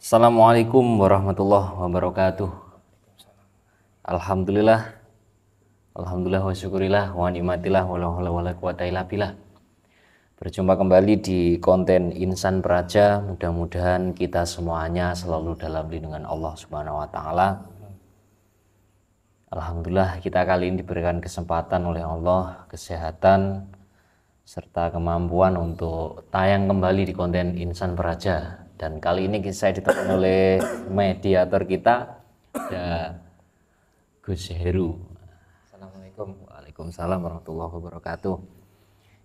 Assalamualaikum warahmatullahi wabarakatuh. Alhamdulillah, alhamdulillah wa syukurillah wa nikmatillah wa la haula wa la quwata illa billah. Berjumpa kembali di konten Insan Praja. Mudah-mudahan kita semuanya selalu dalam lindungan Allah Subhanahu wa taala. Alhamdulillah kita kali ini diberikan kesempatan oleh Allah, kesehatan serta kemampuan untuk tayang kembali di konten Insan Praja. Dan kali ini saya ditemani oleh mediator kita, ya Gus Heru. Assalamualaikum. Waalaikumsalam warahmatullahi wabarakatuh.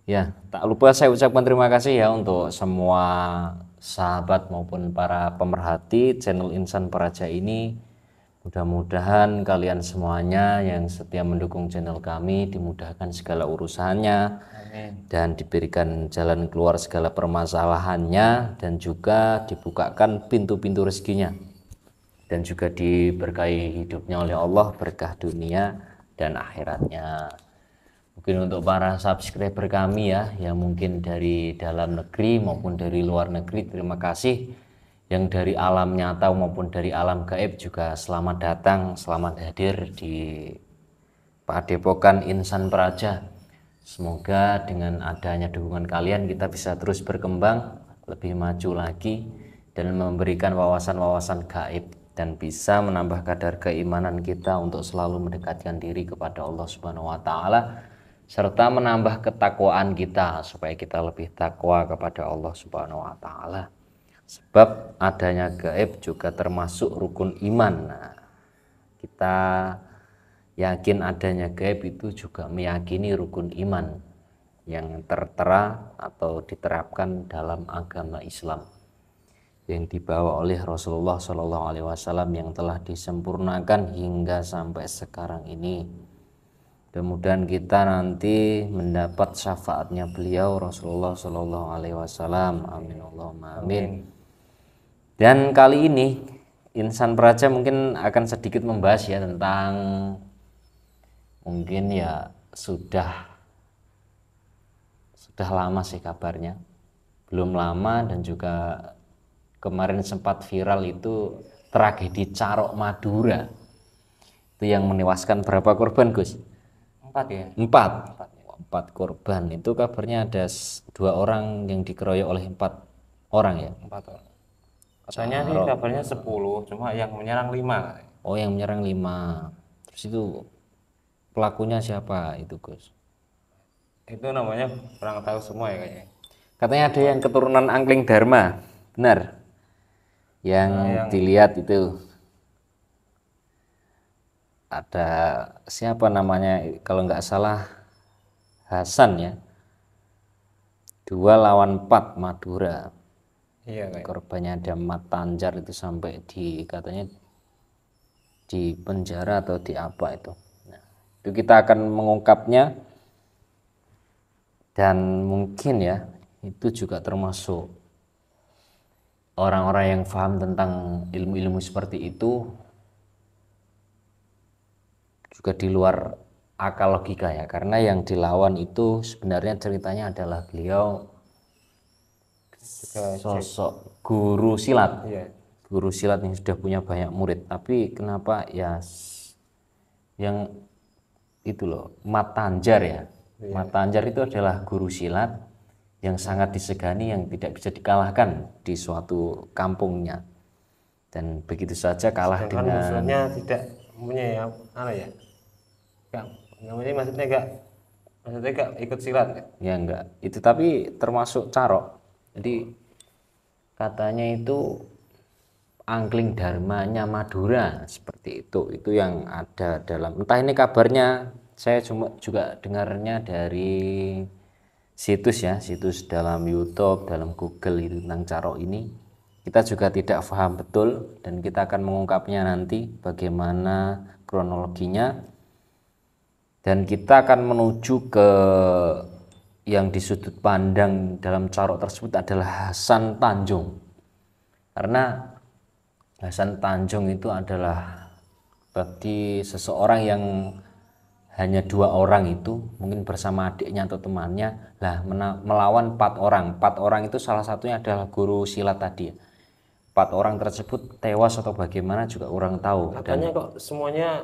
Ya, tak lupa saya ucapkan terima kasih ya untuk semua sahabat maupun para pemerhati channel Insan Praja ini. Mudah-mudahan kalian semuanya yang setia mendukung channel kami dimudahkan segala urusannya. Amin. Dan diberikan jalan keluar segala permasalahannya, dan juga dibukakan pintu-pintu rezekinya, dan juga diberkahi hidupnya oleh Allah, berkah dunia dan akhiratnya. Mungkin untuk para subscriber kami ya, yang mungkin dari dalam negeri maupun dari luar negeri, terima kasih. Yang dari alam nyata maupun dari alam gaib juga selamat datang, selamat hadir di Padepokan Insan Praja. Semoga dengan adanya dukungan kalian kita bisa terus berkembang, lebih maju lagi, dan memberikan wawasan-wawasan gaib, dan bisa menambah kadar keimanan kita untuk selalu mendekatkan diri kepada Allah Subhanahu wa taala, serta menambah ketakwaan kita supaya kita lebih takwa kepada Allah Subhanahu wa taala. Sebab adanya gaib juga termasuk rukun iman. Nah, kita yakin adanya gaib itu juga meyakini rukun iman yang tertera atau diterapkan dalam agama Islam yang dibawa oleh Rasulullah SAW yang telah disempurnakan hingga sampai sekarang ini. Mudah-mudahan kita nanti mendapat syafaatnya beliau Rasulullah SAW. Amin Allahumma amin. Dan kali ini Insan Praja mungkin akan sedikit membahas ya tentang, mungkin ya sudah lama sih kabarnya, belum lama, dan juga kemarin sempat viral itu tragedi Carok Madura itu yang menewaskan berapa korban, Gus? 4 ya? 4 korban. Itu kabarnya ada 2 orang yang dikeroyok oleh 4 orang ya? 4 orang. Katanya sih kabarnya 10, cuma yang menyerang 5. Oh, yang menyerang 5. Terus itu pelakunya siapa itu, Gus? Itu namanya kurang tahu semua ya kayaknya. Katanya ada yang keturunan Angkling Dharma, benar? Yang dilihat itu ada siapa namanya, kalau nggak salah Hasan ya, 2 lawan 4 Madura. Iya, korbannya ada Mat Tanjar itu sampai katanya di penjara atau di apa itu. Nah, itu kita akan mengungkapnya, dan mungkin ya itu juga termasuk orang-orang yang paham tentang ilmu-ilmu seperti itu juga di luar akal logika ya, karena yang dilawan itu sebenarnya ceritanya adalah beliau sosok guru silat. Iya. Guru silat yang sudah punya banyak murid, tapi kenapa ya yang itu loh, Mat Tanjar ya. Mat Tanjar itu adalah guru silat yang sangat disegani, yang tidak bisa dikalahkan di suatu kampungnya, dan begitu saja kalah dengan musuhnya tidak punya maksudnya gak ikut silat ya enggak itu, tapi termasuk carok. Jadi katanya itu Angkling Dharmanya Madura, seperti itu yang ada dalam, entah ini kabarnya, saya cuma juga dengarnya dari situs ya, situs dalam YouTube, dalam Google itu tentang carok ini. Kita juga tidak paham betul, dan kita akan mengungkapnya nanti bagaimana kronologinya, dan kita akan menuju ke yang di sudut pandang dalam carok tersebut adalah Hasan Tanjung. Karena Hasan Tanjung itu adalah bagi seseorang yang hanya 2 orang itu, mungkin bersama adiknya atau temannya, melawan 4 orang. 4 orang itu salah satunya adalah guru silat tadi. 4 orang tersebut tewas atau bagaimana juga kurang tahu. Katanya kok semuanya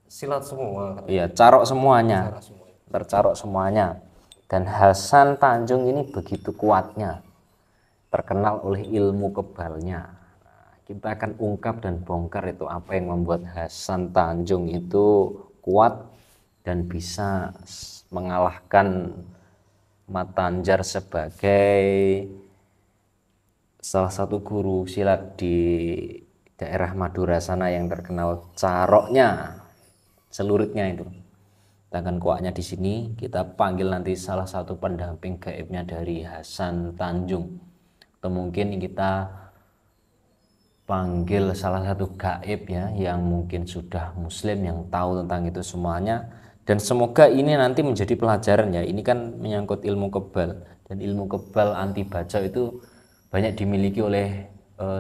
silat semua. Iya, carok semuanya, Cara semuanya. tercarok semuanya. Dan Hasan Tanjung ini begitu kuatnya, terkenal oleh ilmu kebalnya. Nah, kita akan ungkap dan bongkar itu apa yang membuat Hasan Tanjung itu kuat dan bisa mengalahkan Matanjar sebagai salah satu guru silat di daerah Madura sana yang terkenal caroknya, celuritnya itu. Sedangkan kuatnya di sini kita panggil nanti salah satu pendamping gaibnya dari Hasan Tanjung, atau mungkin kita panggil salah satu gaib ya yang mungkin sudah muslim yang tahu tentang itu semuanya. Dan semoga ini nanti menjadi pelajaran ya. Ini kan menyangkut ilmu kebal, dan ilmu kebal anti baca itu banyak dimiliki oleh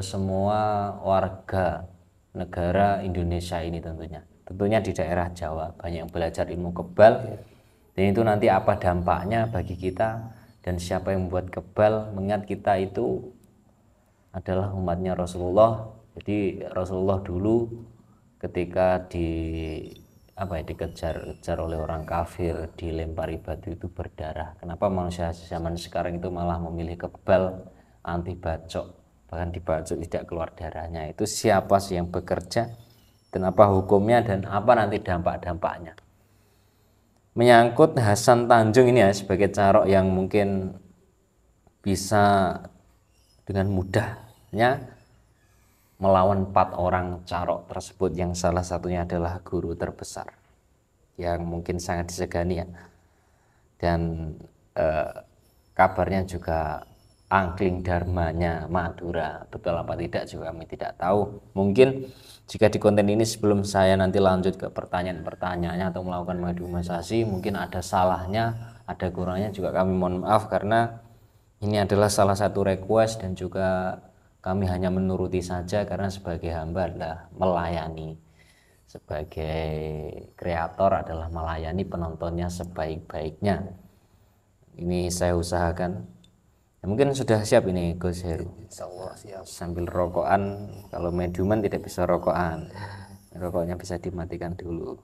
semua warga negara Indonesia ini tentunya di daerah Jawa banyak yang belajar ilmu kebal. Dan itu nanti apa dampaknya bagi kita, dan siapa yang membuat kebal, mengingat kita itu adalah umatnya Rasulullah. Jadi Rasulullah dulu ketika dikejar oleh orang kafir, dilempari batu itu berdarah. Kenapa manusia zaman sekarang itu malah memilih kebal anti bacok, bahkan dibacok tidak keluar darahnya? Itu siapa sih yang bekerja, dan apa hukumnya, dan apa nanti dampak-dampaknya? Menyangkut Hasan Tanjung ini ya, sebagai carok yang mungkin bisa dengan mudahnya melawan 4 orang carok tersebut, yang salah satunya adalah guru terbesar yang mungkin sangat disegani ya. Dan kabarnya juga angkling dharmanya Madura, betul apa tidak juga kami tidak tahu. Mungkin jika di konten ini sebelum saya nanti lanjut ke pertanyaan-pertanyaannya atau melakukan mediumisasi, mungkin ada salahnya, ada kurangnya juga kami mohon maaf, karena ini adalah salah satu request dan juga kami hanya menuruti saja, karena sebagai hamba adalah melayani. Sebagai kreator adalah melayani penontonnya sebaik-baiknya. Ini saya usahakan. Ya, mungkin sudah siap ini Gus Heru. Insyaallah siap. Sambil rokokan, kalau mediuman tidak bisa rokokan. Rokoknya bisa dimatikan dulu.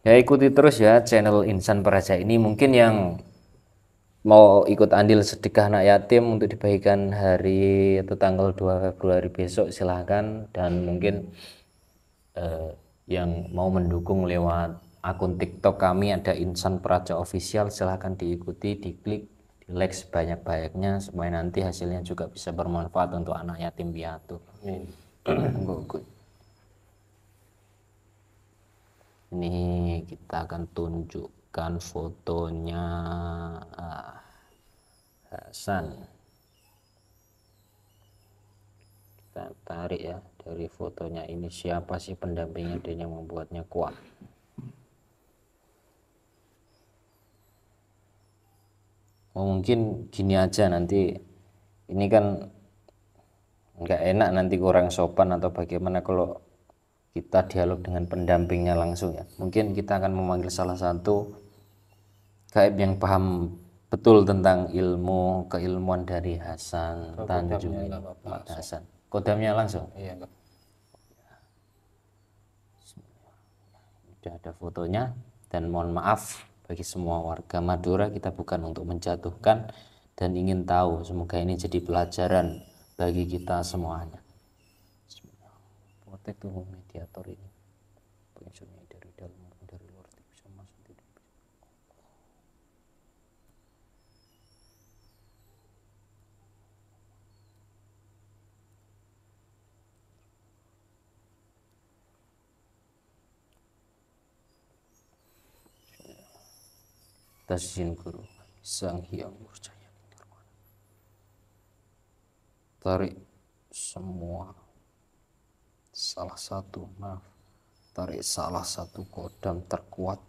Ya ikuti terus ya channel Insan Praja ini. Mungkin yang mau ikut andil sedekah anak yatim untuk dibagikan hari atau tanggal 2 Februari besok silahkan. Dan mungkin yang mau mendukung lewat akun TikTok kami ada Insan Praja Official, silahkan diikuti, diklik, di like sebanyak-banyaknya supaya nanti hasilnya juga bisa bermanfaat untuk anak yatim piatu. Amin. Ini kita akan tunjukkan fotonya Hasan. Kita tarik ya dari fotonya ini, siapa sih pendampingnya dan yang membuatnya kuat. Mungkin gini aja, nanti ini kan nggak enak, nanti kurang sopan atau bagaimana kalau kita dialog dengan pendampingnya langsung ya. Mungkin kita akan memanggil salah satu gaib yang paham betul tentang keilmuan dari Hasan Tanjung ini, Mas Hasan. Kodamnya langsung. Iya, enggak. Sudah ada fotonya. Dan mohon maaf bagi semua warga Madura, kita bukan untuk menjatuhkan dan ingin tahu, semoga ini jadi pelajaran bagi kita semuanya. Protek tuh mediator ini, pensiunnya dari dalam maupun dari luar bisa masuk, tidak bisa. Tazin Guru Sang Hyang Nurjaya, tarik salah satu kodam terkuat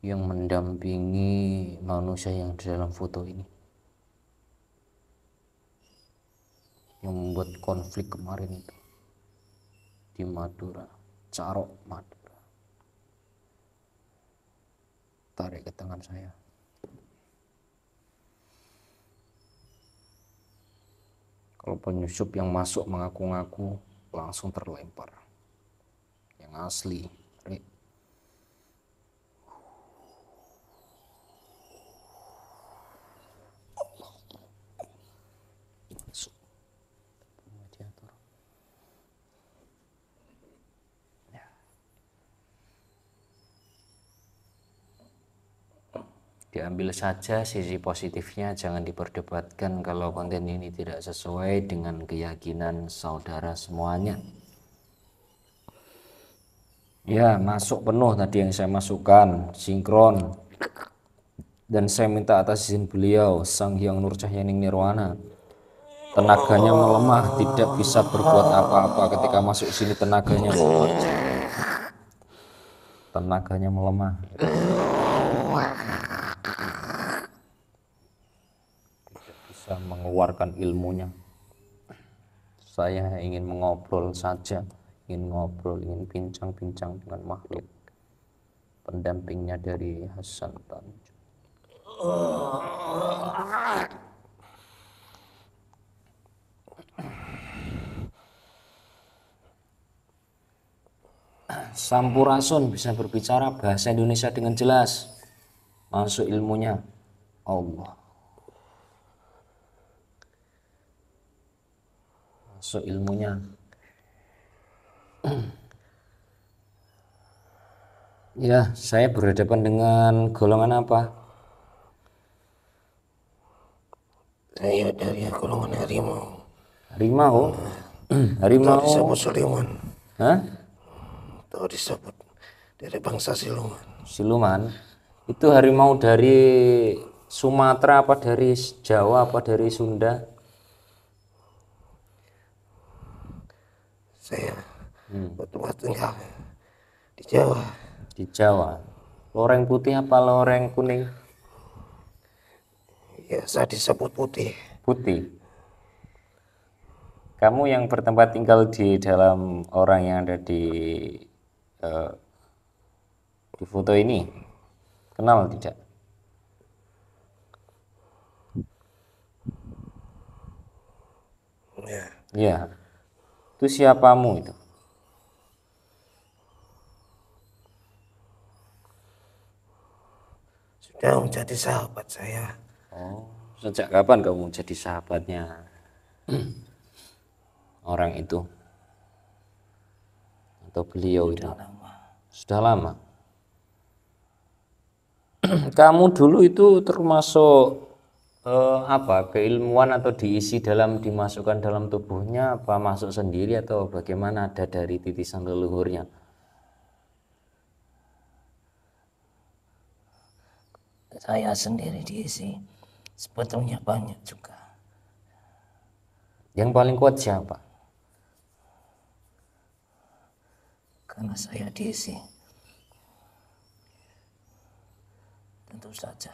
yang mendampingi manusia yang di dalam foto ini, yang membuat konflik kemarin itu di Madura, Carok Madura. Tarik ke tangan saya. Kalau penyusup yang masuk mengaku-ngaku langsung terlempar. Yang asli. Diambil saja sisi positifnya, jangan diperdebatkan kalau konten ini tidak sesuai dengan keyakinan saudara semuanya. Ya, masuk penuh tadi yang saya masukkan, sinkron. Dan saya minta atas izin beliau, Sang Hyang Nur Cahyaning Nirwana. Tenaganya melemah, tidak bisa berbuat apa-apa. Ketika masuk sini tenaganya melemah. Bisa mengeluarkan ilmunya. Saya ingin mengobrol saja, ingin bincang-bincang dengan makhluk pendampingnya dari Hasan Tanjung. Sampurasun bisa berbicara bahasa Indonesia dengan jelas, masuk ilmunya Allah. Masuk ilmunya. Ya, saya berhadapan dengan golongan apa? Saya dari golongan harimau. Harimau? Harimau? Atau disebut siluman. Hah? Atau disebut dari bangsa siluman. Siluman? Itu harimau dari Sumatera apa dari Jawa apa dari Sunda? Saya bertempat tinggal di Jawa. Di Jawa. Loreng putih apa loreng kuning? Ya, saya disebut putih. Putih. Kamu yang bertempat tinggal di dalam orang yang ada di foto ini, kenal tidak? Ya, Iya. Itu siapamu itu? sudah menjadi sahabat saya. Oh, sejak kapan kamu jadi sahabatnya orang itu? Atau beliau itu? Sudah lama. Kamu dulu itu termasuk apa? Keilmuan atau diisi dimasukkan dalam tubuhnya, apa masuk sendiri atau bagaimana, ada dari titisan leluhurnya? Saya sendiri diisi. Sebetulnya banyak juga. Yang paling kuat siapa? Karena saya diisi. Tentu saja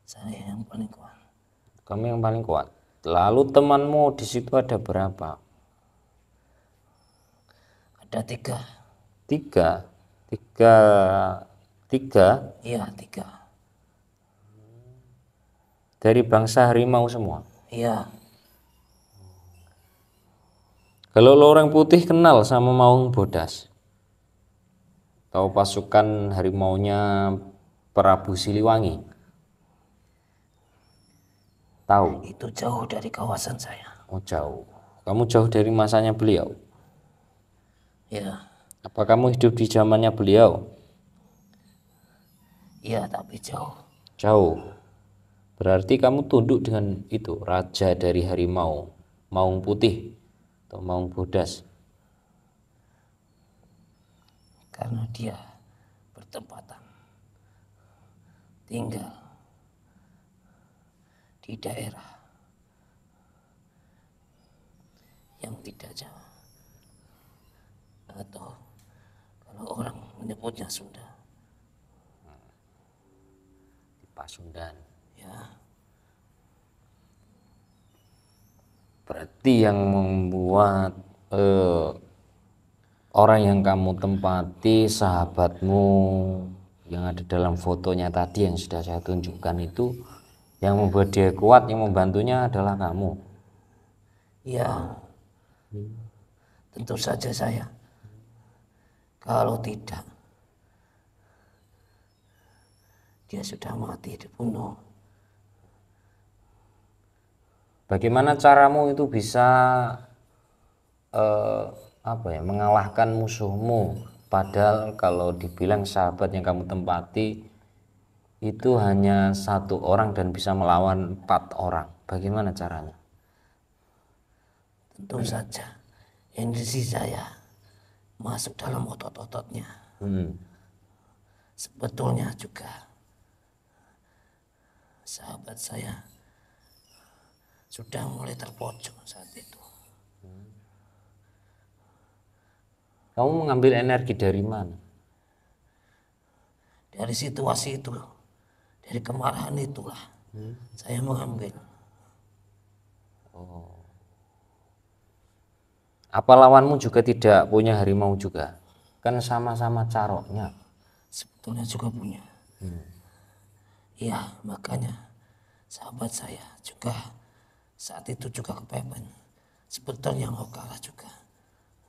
saya yang paling kuat. Kamu yang paling kuat. Lalu temanmu di situ ada berapa? Ada tiga. Tiga. Iya, tiga. Dari bangsa harimau semua. Iya. Kalau loreng putih kenal sama Maung Bodas? Tahu pasukan harimaunya Prabu Siliwangi? Tahu? Itu jauh dari kawasan saya. Oh, jauh. Kamu jauh dari masanya beliau? Ya. Apa kamu hidup di zamannya beliau? Iya, tapi jauh. Jauh. Berarti kamu tunduk dengan itu, raja dari harimau, Maung Putih atau Maung Bodas. Karena dia bertempatan tinggal di daerah yang tidak jauh, atau kalau orang menyebutnya Sunda, Di Pasundan. ya. Berarti yang membuat orang yang kamu tempati, sahabatmu yang ada dalam fotonya tadi yang sudah saya tunjukkan itu, yang membuat dia kuat, yang membantunya adalah kamu. Ya, tentu saja saya. Kalau tidak, dia sudah mati dibunuh. Bagaimana caramu itu bisa mengalahkan musuhmu? Padahal kalau dibilang sahabat yang kamu tempati itu hanya 1 orang dan bisa melawan 4 orang. Bagaimana caranya? Tentu saja, energi saya masuk dalam otot-ototnya. Sebetulnya juga sahabat saya sudah mulai terpojok saat itu. Kamu mengambil energi dari mana? Dari situasi itu, dari kemarahan itulah saya mengambil. Apa lawanmu juga tidak punya harimau juga? Kan sama-sama caroknya. Sebetulnya juga punya. Iya, makanya sahabat saya juga saat itu juga kepepet. Sebetulnya mau kalah juga.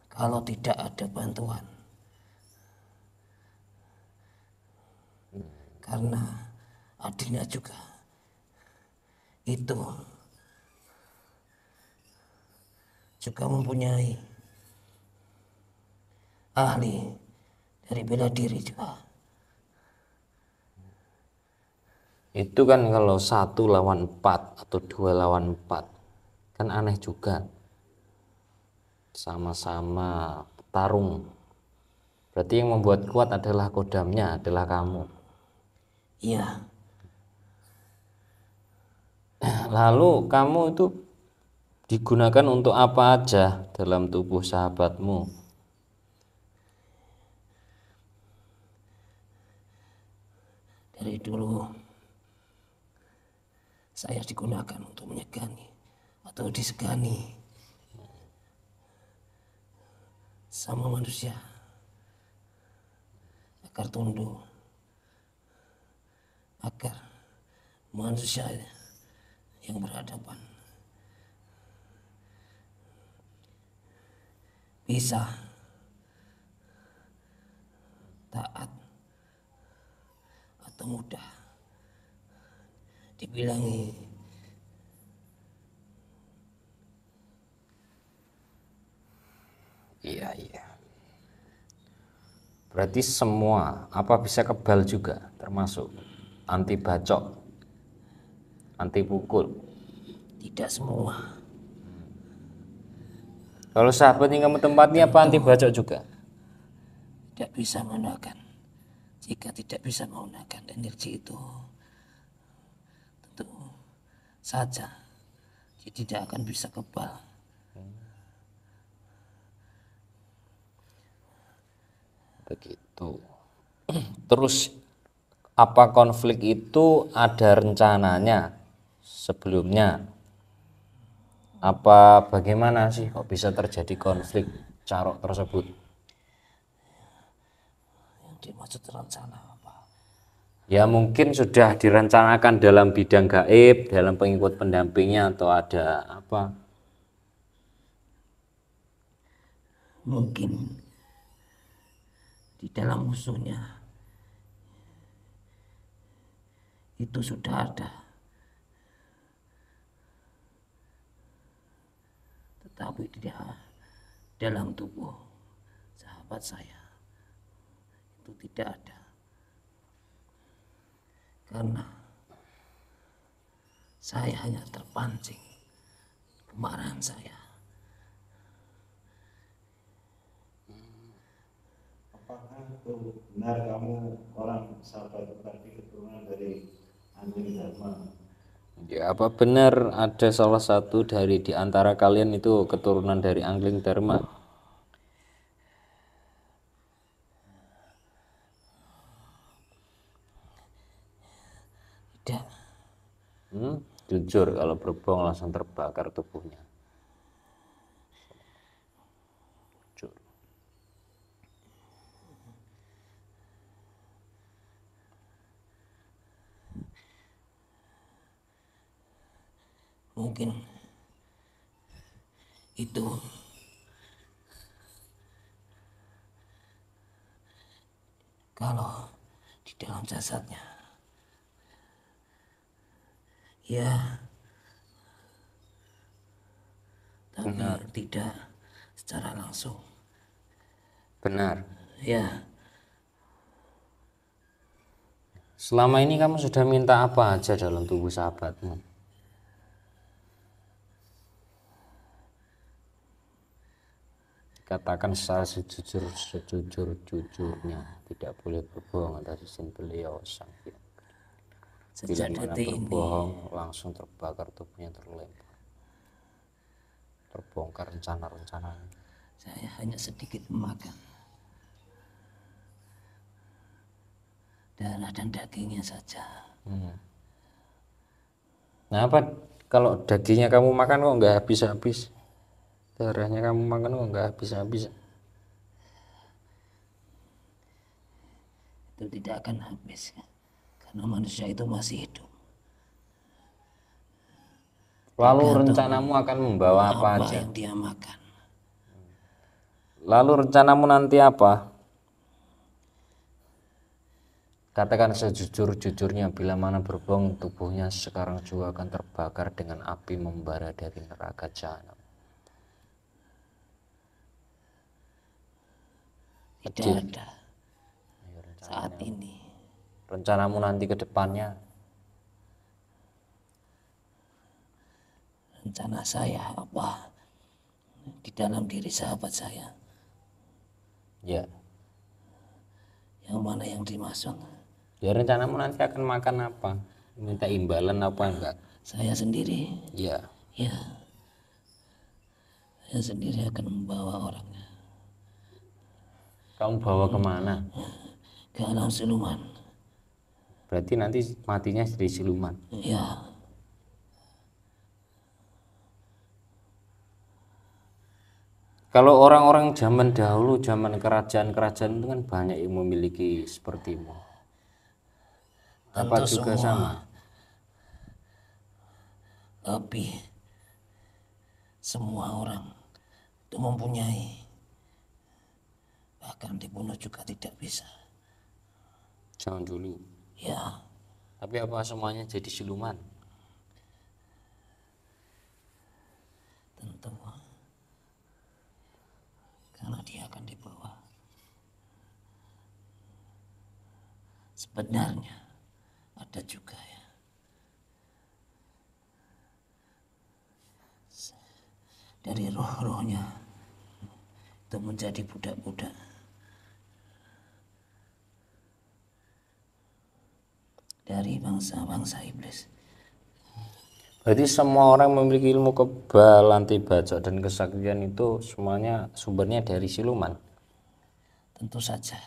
Kalau tidak ada bantuan. Karena adiknya juga itu juga mempunyai ahli dari bela diri juga. Itu kan kalau 1 lawan 4 atau 2 lawan 4 kan aneh juga. Sama-sama petarung. Berarti yang membuat kuat adalah kodamnya, adalah kamu. Iya, Lalu kamu itu digunakan untuk apa aja dalam tubuh sahabatmu? dari dulu saya digunakan untuk menyegani atau disegani sama manusia agar tunduk, agar manusia yang berhadapan bisa taat atau mudah dibilangi. Iya, iya. Berarti semua apa bisa kebal juga, termasuk anti bacok, anti pukul. Tidak semua. Kalau sahabat yang kamu tempati apa anti bacok juga? Tidak bisa menggunakan. Jika tidak bisa menggunakan energi itu, tentu saja dia tidak akan bisa kebal. Begitu. Terus apa konflik itu ada rencananya sebelumnya? Apa bagaimana sih kok bisa terjadi konflik carok tersebut? Yang dimaksud rencana apa? Ya mungkin sudah direncanakan dalam bidang gaib, dalam pengikut pendampingnya atau ada apa? Mungkin di dalam musuhnya itu sudah ada, tetapi tidak dalam tubuh sahabat saya itu tidak ada, karena saya hanya terpancing kemarahan saya. Apakah itu benar kamu orang sahabat tadi keturunan dari Angling Dharma? Ya apa benar ada salah satu dari di antara kalian itu keturunan dari Angling Dharma? Tidak, Jujur kalau berbohong langsung terbakar tubuhnya. Jujur. mungkin itu kalau di dalam jasadnya ya, tapi tidak secara langsung Benar. ya. Selama ini kamu sudah minta apa aja dalam tubuh sahabatmu? Katakan secara sejujurnya, tidak boleh berbohong atas izin beliau sang hyang. Bila Sejak mana detik ini berbohong langsung terbakar tubuhnya, terlempar, terbongkar rencana-rencananya. saya hanya sedikit memakan darah dan dagingnya saja. Nah, apa kalau dagingnya kamu makan kok nggak habis-habis, darahnya kamu makan kok nggak habis-habis? Itu tidak akan habis karena manusia itu masih hidup. Lalu rencanamu akan membawa apa Apa aja? yang dia makan. Lalu rencanamu nanti apa? Katakan sejujur-jujurnya, bila mana berbohong tubuhnya sekarang juga akan terbakar dengan api membara dari neraka jahanam. Tidak ada saat ini. Rencanamu nanti ke depannya, Rencana saya apa di dalam diri sahabat saya, ya. yang mana yang dimaksud? Ya, rencanamu nanti akan makan apa? Minta imbalan apa enggak? Saya sendiri, Ya. ya, saya sendiri akan membawa orangnya Kamu bawa kemana? ke alam siluman. Berarti nanti matinya jadi siluman. Ya, Kalau orang-orang zaman dahulu, zaman kerajaan-kerajaan itu kan banyak yang memiliki sepertimu. Apa tentu juga sama? lebih semua orang itu mempunyai, bahkan dibunuh juga tidak bisa. Jangan dulu. Ya, Tapi apa semuanya jadi siluman? tentu karena dia akan dibawa. Sebenarnya ada juga ya, dari roh-rohnya itu menjadi budak-budak dari bangsa-bangsa iblis. Berarti semua orang memiliki ilmu kebal, anti bacok, dan kesaktian itu semuanya sumbernya dari siluman. Tentu saja.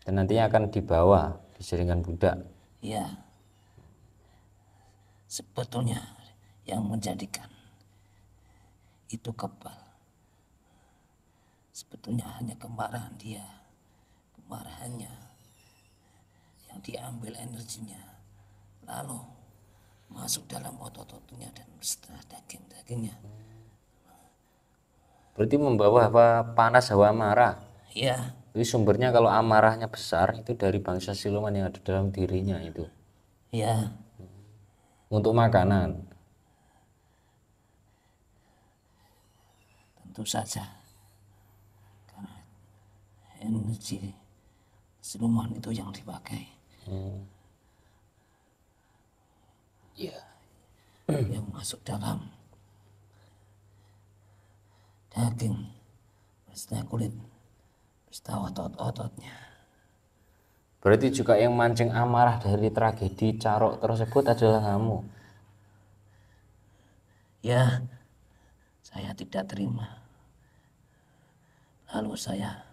Dan nantinya akan dibawa, dijadikan budak. Ya, sebetulnya yang menjadikan itu kebal sebetulnya hanya kemarahan dia, kemarahannya yang diambil energinya lalu masuk dalam otot-ototnya dan setelah daging-dagingnya. Berarti membawa hawa panas, hawa marah. Ya, Jadi sumbernya kalau amarahnya besar itu dari bangsa siluman yang ada dalam dirinya itu. ya, Untuk makanan. tentu saja karena energi siluman itu yang dipakai. Iya. Yang masuk dalam daging beserta kulit beserta otot-ototnya. Berarti juga yang mancing amarah dari tragedi Carok tersebut adalah kamu. Ya, saya tidak terima. Lalu saya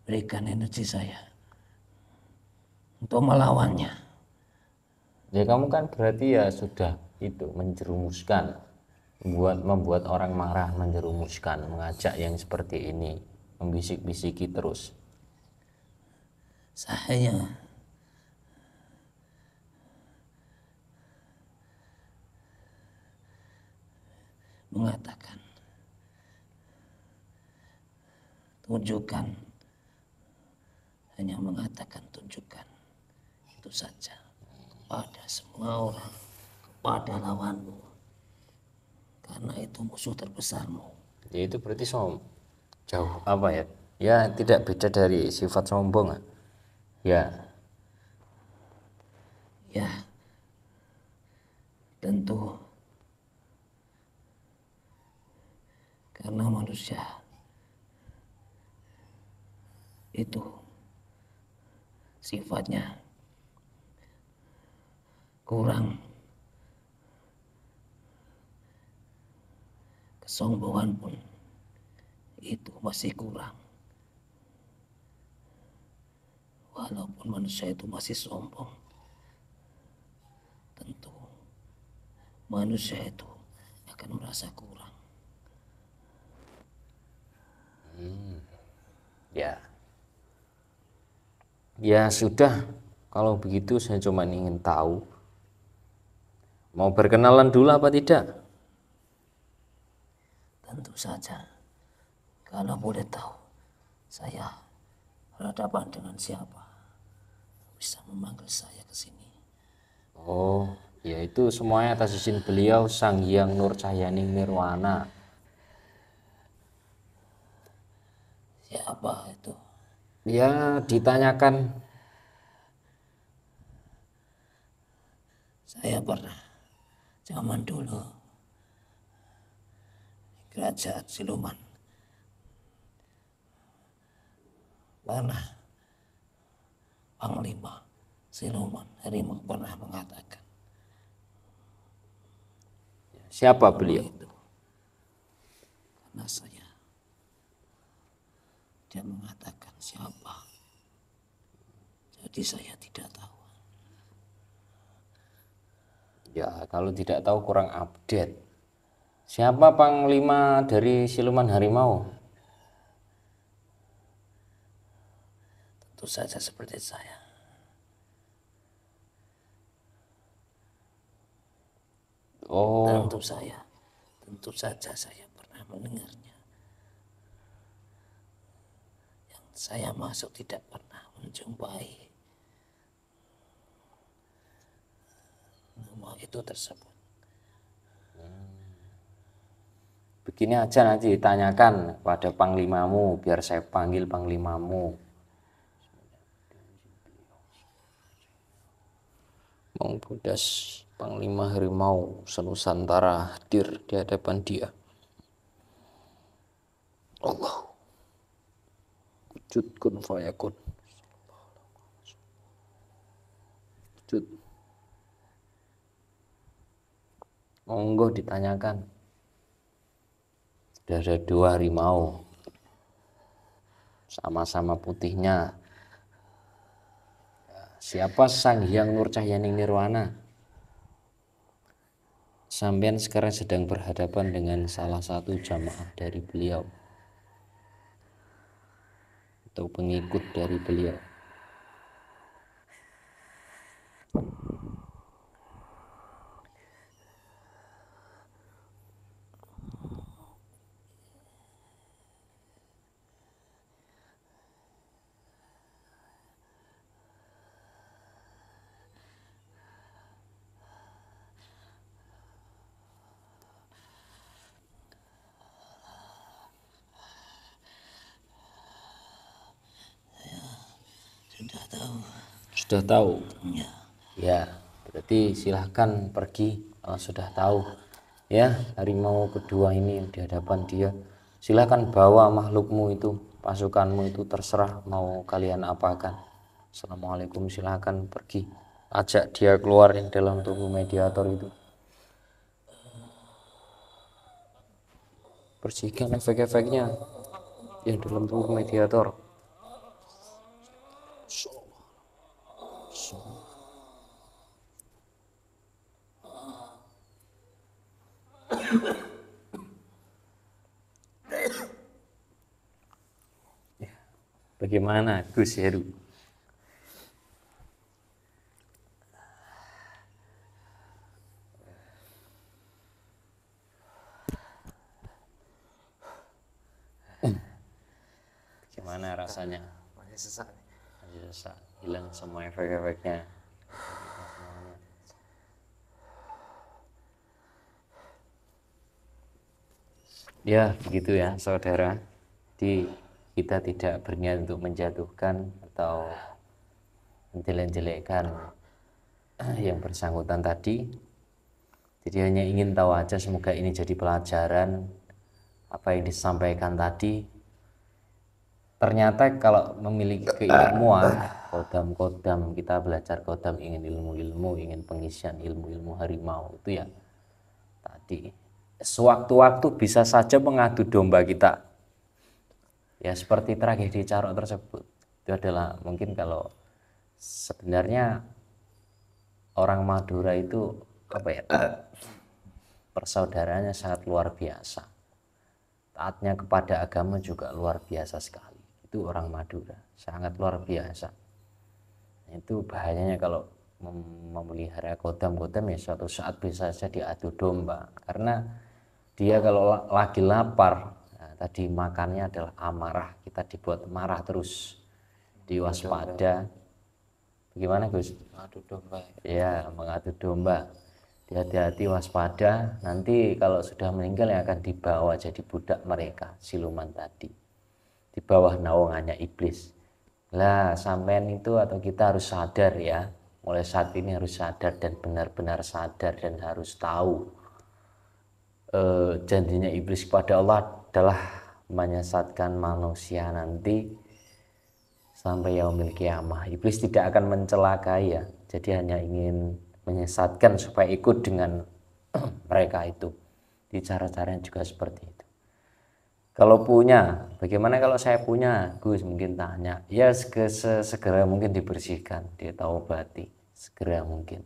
berikan energi saya untuk melawannya. Ya kamu kan berarti ya sudah itu menjerumuskan, membuat orang marah, menjerumuskan, mengajak yang seperti ini, membisik-bisiki terus. Saya mengatakan, tunjukkan, hanya mengatakan tunjukkan, itu saja kepada semua orang, kepada lawanmu, karena itu musuh terbesarmu. Ya itu berarti jauh apa ya? Ya tidak beda dari sifat sombong. Ya. Ya, tentu karena manusia itu sifatnya kurang, kesombongan pun itu masih kurang. Walaupun manusia itu masih sombong, tentu manusia itu akan merasa kurang. Ya. Ya sudah, kalau begitu saya cuma ingin tahu, mau berkenalan dulu apa tidak? Tentu saja, kalau boleh tahu, saya berhadapan dengan siapa? Bisa memanggil saya ke sini. Oh, ya itu semuanya atas izin beliau Sang Hyang Nur Cahyaning Nirwana. Siapa itu? Ya ditanyakan. Saya pernah zaman dulu kerajaan siluman. Pernah Panglima siluman harimau pernah mengatakan Siapa beliau? itu. Karena saya, dia mengatakan siapa. Jadi saya tidak tahu. Ya kalau tidak tahu kurang update. Siapa panglima dari siluman harimau? Tentu saja seperti saya. Oh, Tentu saja saya pernah mendengarnya. Yang saya masuk tidak pernah menjumpai nama itu tersebut. begini aja nanti ditanyakan pada panglimamu biar saya panggil panglimamu. Mang Bodas Panglima Harimau Senusantara hadir di hadapan dia. Allah wujud kun fayakun. Wujud. Monggo ditanyakan. Sudah ada 2 harimau, sama-sama putihnya. Siapa Sang Hyang Nur Cahyaning Nirwana? Sampean sekarang sedang berhadapan dengan salah satu jamaah dari beliau atau pengikut dari beliau. Sudah tahu. Sudah tahu? Ya. Ya, berarti silahkan pergi kalau sudah tahu. Ya, harimau kedua ini yang di hadapan dia. Silahkan bawa makhlukmu itu, pasukanmu itu, terserah mau kalian apakan. Assalamualaikum, silahkan pergi. Ajak dia keluar yang dalam tubuh mediator itu. Bersihkan efek-efeknya yang dalam tubuh mediator. Bagaimana Gus Heru? Gimana rasanya? Masih sesak nih. Masih sesak, hilang semua efek-efeknya. Ya, begitu ya, saudara. Jadi kita tidak berniat untuk menjatuhkan atau menjelek-jelekkan yang bersangkutan tadi. Jadi hanya ingin tahu aja, semoga ini jadi pelajaran apa yang disampaikan tadi. Ternyata kalau memiliki keilmuan, kodam-kodam, kita belajar kodam, ingin ilmu-ilmu, ingin pengisian ilmu-ilmu harimau itu ya tadi sewaktu-waktu bisa saja mengadu domba kita. Ya seperti tragedi Carok tersebut. Itu adalah mungkin kalau sebenarnya orang Madura itu apa ya, persaudaraannya sangat luar biasa. Taatnya kepada agama juga luar biasa sekali. Itu orang Madura, sangat luar biasa. Itu bahayanya kalau memelihara kodam-kodam, ya suatu saat bisa saja diadu domba. Karena dia kalau lagi lapar, nah, tadi makannya adalah amarah, kita dibuat marah terus, diwaspada. Bagaimana Gus? Mengadu domba. Ya, mengadu domba. Hati-hati, waspada, nanti kalau sudah meninggal yang akan dibawa jadi budak mereka, siluman tadi, di bawah naungannya iblis. Lah sampean itu atau kita harus sadar ya, mulai saat ini harus sadar dan benar-benar sadar dan harus tahu janjinya iblis kepada Allah adalah menyesatkan manusia nanti sampai yaumil kiamah. Iblis tidak akan mencelakai ya, jadi hanya ingin menyesatkan supaya ikut dengan mereka itu. Di cara-caranya juga seperti itu. Kalau punya, bagaimana kalau saya punya? Gus mungkin tanya. Ya segera mungkin dibersihkan, ditaubati segera mungkin.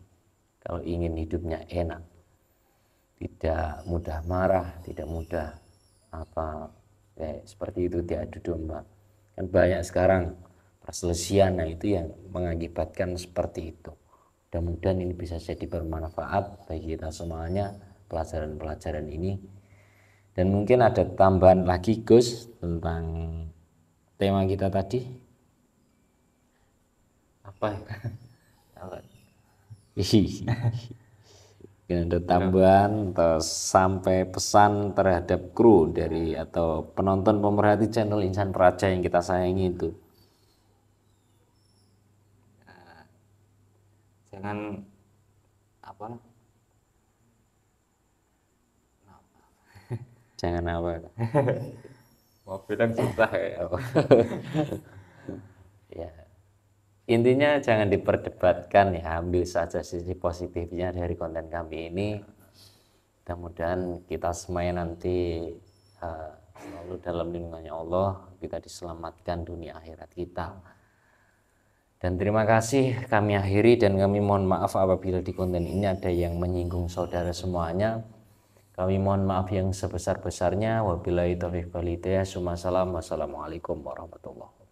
Kalau ingin hidupnya enak, tidak mudah marah, tidak mudah apa ya, seperti itu diadu domba. Kan banyak sekarang perselisihan, nah itu yang mengakibatkan seperti itu. Mudah-mudahan ini bisa jadi bermanfaat bagi kita semuanya, pelajaran-pelajaran ini. Dan mungkin ada tambahan lagi Gus tentang tema kita tadi. Apa? Mungkin ada tambahan atau sampai pesan terhadap kru dari atau penonton pemerhati channel Insan Praja yang kita sayangi itu. Jangan apa? Jangan apa? Mau bilang susah ya. Ya. Intinya jangan diperdebatkan ya, ambil saja sisi positifnya dari konten kami ini. Mudah-mudahan kita semuanya nanti selalu dalam lindungannya Allah, kita diselamatkan dunia akhirat kita. Dan terima kasih kami akhiri, dan kami mohon maaf apabila di konten ini ada yang menyinggung saudara semuanya. Kami mohon maaf yang sebesar-besarnya. Wabillahi taufiq wal hidayah. Wassalamualaikum warahmatullahi wabarakatuh.